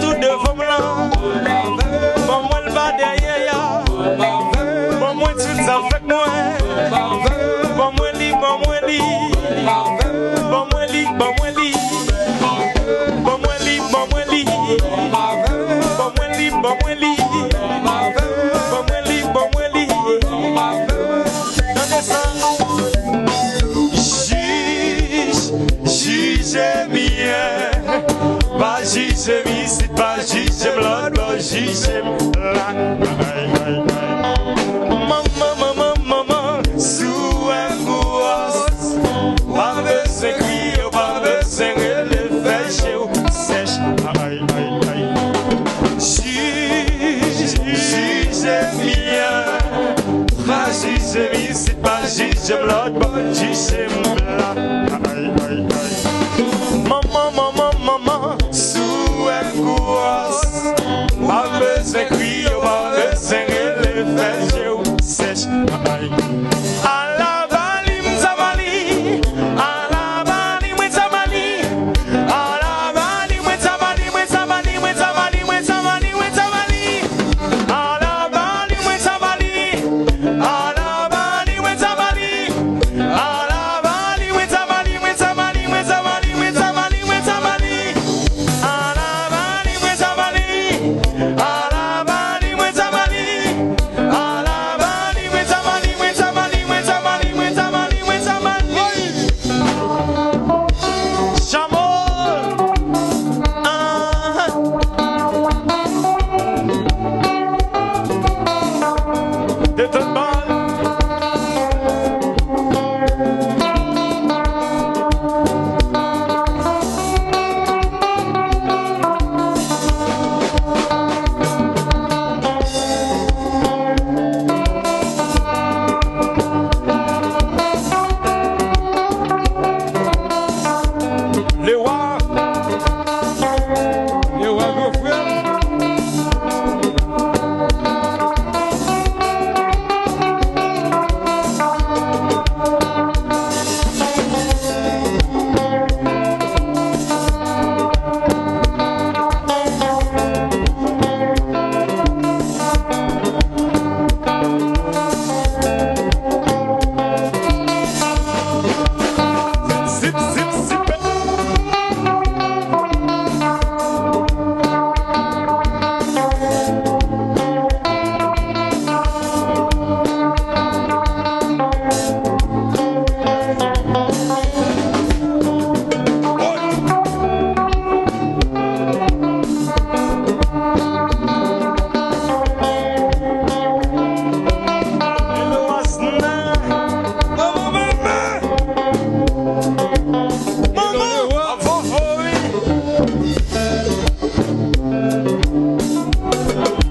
tout devant moi. Bon-moi le bas derrière. Bon-moi tout ça avec moi. Bon-moi li, bon-moi li. Bon-moi li, bon-moi li. Bon-moi li, bon-moi li. Bon-moi li, bon-moi li. Bon-moi li, bon-moi li. Dans ça. Juge bien. Pas juge mi, c'est pas juge l'autre, pas juge la. Maman, sous un gouas. Pas besoin de crier, pas besoin de lever chez vous. Sèche, juge bien. Pas juge mi, c'est pas juge l'autre, pas juge la. Maman, sous un gouas. Pas besoin de crier, pas besoin de lever chez vous. Sèche,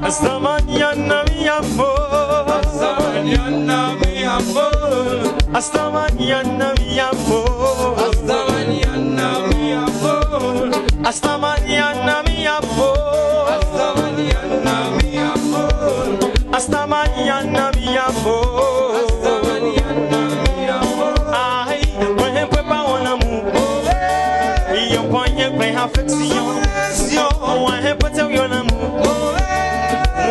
hasta mañana mi amor, hasta mañana mi amor, hasta mañana mi amor, hasta mañana mi amor, hasta mañana mi amor, hasta mañana mi amor, hasta mañana mi amor, hasta mañana mi amor. Ay, pues pues pa un amor, y yo coño pues afección, ouais peut te yon amour,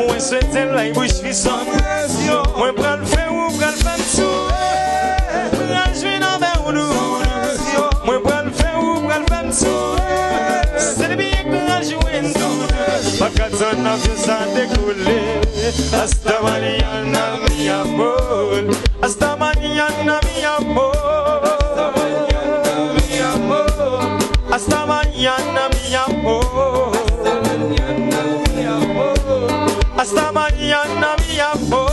moi souhaite la bouche fison, moi prends le feu ou prends le feu prends je viens envers nous, moi prends le feu ou prends le feu c'est bien que je jouer nous, pas qu'à ton avion ça décoller, hasta mañana mi amor, hasta mañana mi amor, hasta mañana mi amor, hasta mañana mi amor.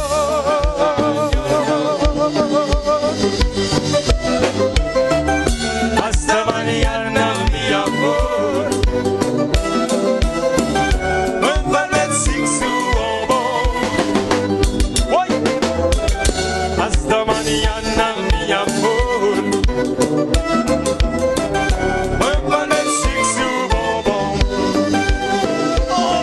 Hasta mañana mi amor. Un palmet six ou bon. Hasta mañana mi amor. Un palmet six ou bon. Oh,